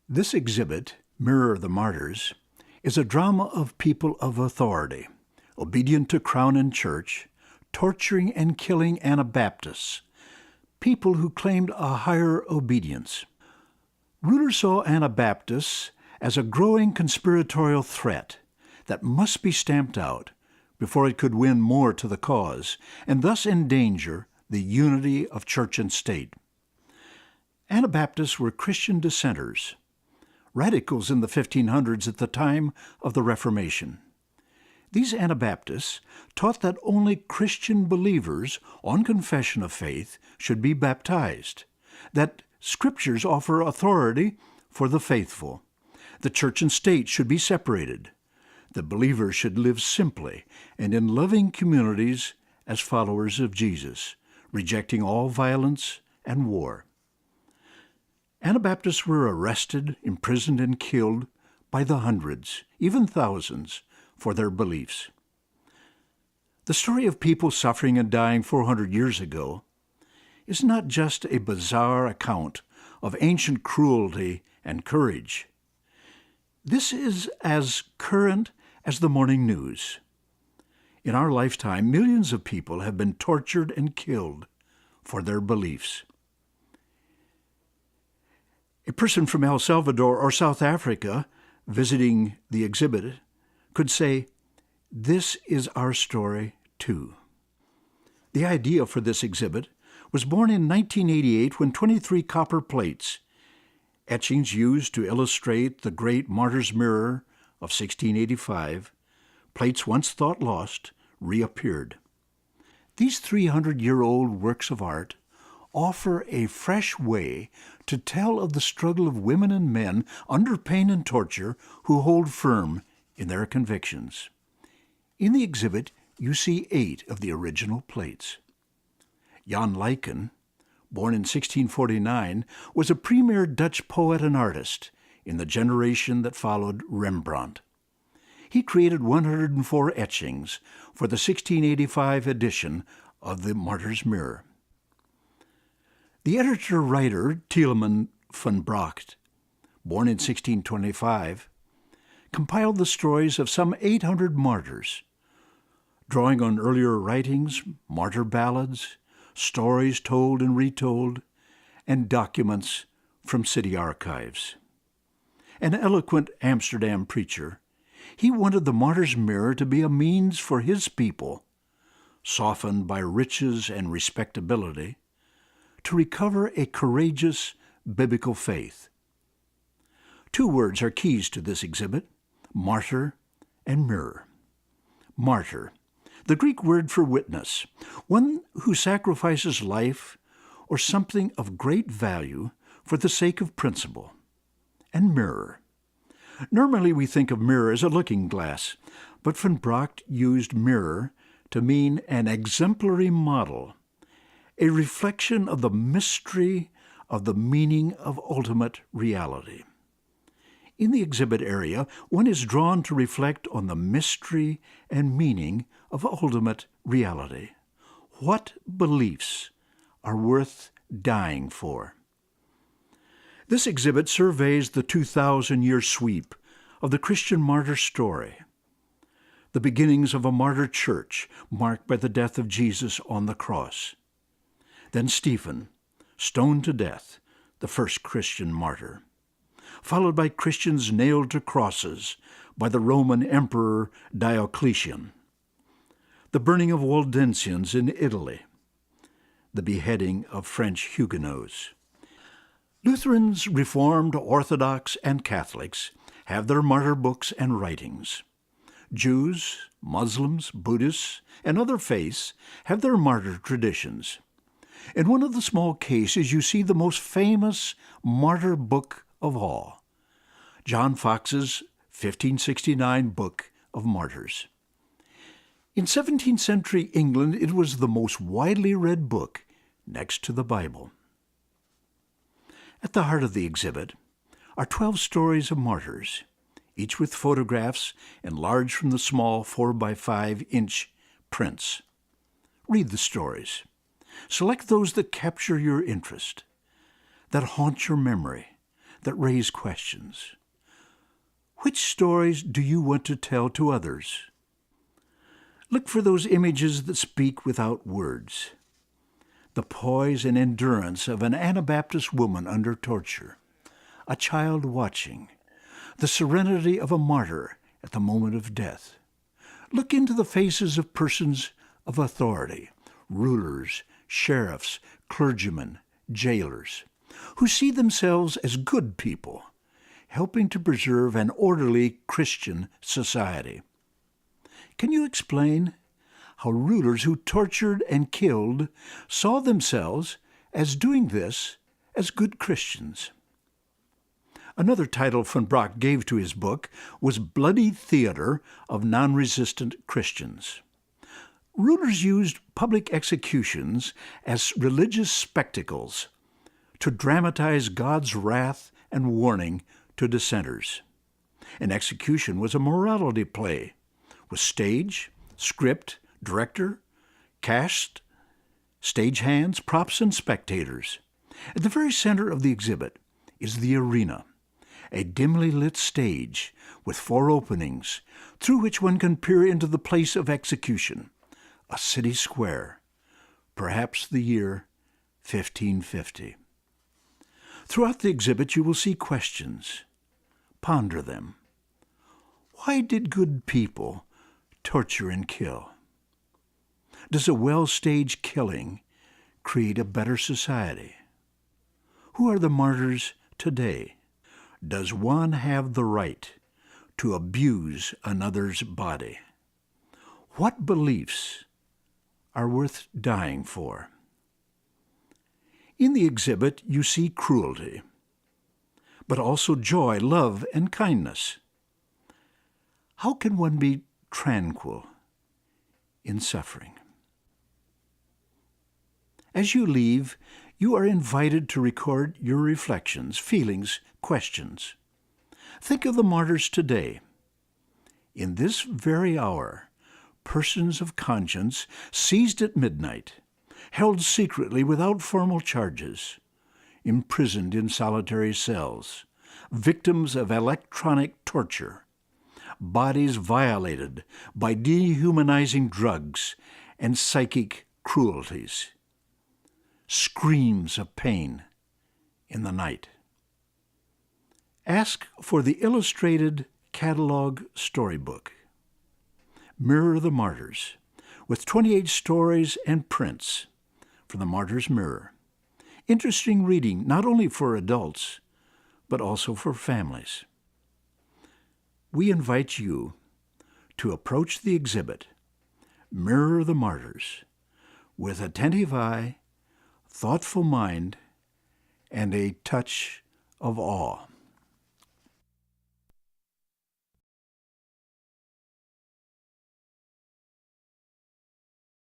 This exhibit, Mirror the Martyrs, is a drama of people of authority, obedient to crown and church, torturing and killing Anabaptists, people who claimed a higher obedience. Rulers saw Anabaptists as a growing conspiratorial threat that must be stamped out before it could win more to the cause, and thus endanger the unity of church and state. Anabaptists were Christian dissenters, radicals in the 1500s at the time of the Reformation. These Anabaptists taught that only Christian believers on confession of faith should be baptized, that Scriptures offer authority for the faithful, the church and state should be separated, the believers should live simply and in loving communities as followers of Jesus, rejecting all violence and war. Anabaptists were arrested, imprisoned, and killed by the hundreds, even thousands, for their beliefs. The story of people suffering and dying 400 years ago is not just a bizarre account of ancient cruelty and courage. This is as current as the morning news. In our lifetime, millions of people have been tortured and killed for their beliefs. A person from El Salvador or South Africa visiting the exhibit could say, "This is our story too." The idea for this exhibit was born in 1988 when 23 copper plates, etchings used to illustrate the great Martyrs' Mirror of 1685, plates once thought lost, reappeared. These 300-year-old works of art offer a fresh way to tell of the struggle of women and men under pain and torture who hold firm in their convictions. In the exhibit, you see 8 of the original plates. Jan Lyken, born in 1649, was a premier Dutch poet and artist in the generation that followed Rembrandt. He created 104 etchings for the 1685 edition of the Martyrs' Mirror. The editor-writer Tieleman van Bracht, born in 1625, compiled the stories of some 800 martyrs, drawing on earlier writings, martyr ballads, stories told and retold, and documents from city archives. An eloquent Amsterdam preacher, he wanted the Martyrs' Mirror to be a means for his people, softened by riches and respectability, to recover a courageous biblical faith. 2 words are keys to this exhibit: martyr and mirror. Martyr, the Greek word for witness, one who sacrifices life or something of great value for the sake of principle. And mirror. Normally we think of mirror as a looking glass, but Van Bracht used mirror to mean an exemplary model, a reflection of the mystery of the meaning of ultimate reality. In the exhibit area, one is drawn to reflect on the mystery and meaning of ultimate reality. What beliefs are worth dying for? This exhibit surveys the 2,000-year sweep of the Christian martyr story, the beginnings of a martyr church marked by the death of Jesus on the cross. Then Stephen, stoned to death, the first Christian martyr, followed by Christians nailed to crosses by the Roman Emperor Diocletian, the burning of Waldensians in Italy, the beheading of French Huguenots. Lutherans, Reformed, Orthodox, and Catholics have their martyr books and writings. Jews, Muslims, Buddhists, and other faiths have their martyr traditions. In one of the small cases, you see the most famous martyr book of all, John Fox's 1569 Book of Martyrs. In 17th century England, it was the most widely read book next to the Bible. At the heart of the exhibit are 12 stories of martyrs, each with photographs enlarged from the small 4-by-5-inch prints. Read the stories. Select those that capture your interest, that haunt your memory, that raise questions. Which stories do you want to tell to others? Look for those images that speak without words. The poise and endurance of an Anabaptist woman under torture, a child watching, the serenity of a martyr at the moment of death. Look into the faces of persons of authority, rulers, sheriffs, clergymen, jailers, who see themselves as good people, helping to preserve an orderly Christian society. Can you explain how rulers who tortured and killed saw themselves as doing this as good Christians? Another title von Brock gave to his book was Bloody Theater of Non-Resistant Christians. Rulers used public executions as religious spectacles to dramatize God's wrath and warning to dissenters. An execution was a morality play with stage, script, director, cast, stagehands, props, and spectators. At the very center of the exhibit is the arena, a dimly lit stage with 4 openings through which one can peer into the place of execution, a city square, perhaps the year 1550. Throughout the exhibit you will see questions. Ponder them. Why did good people torture and kill? Does a well-staged killing create a better society? Who are the martyrs today? Does one have the right to abuse another's body? What beliefs are worth dying for? In the exhibit you see cruelty, but also joy, love, and kindness. How can one be tranquil in suffering? As you leave, you are invited to record your reflections, feelings, questions. Think of the martyrs today. In this very hour, persons of conscience seized at midnight, held secretly without formal charges, imprisoned in solitary cells, victims of electronic torture, bodies violated by dehumanizing drugs and psychic cruelties, screams of pain in the night. Ask for the illustrated catalog storybook, Mirror the Martyrs, with 28 stories and prints from the Martyrs' Mirror. Interesting reading not only for adults, but also for families. We invite you to approach the exhibit, Mirror the Martyrs, with attentive eye, thoughtful mind, and a touch of awe.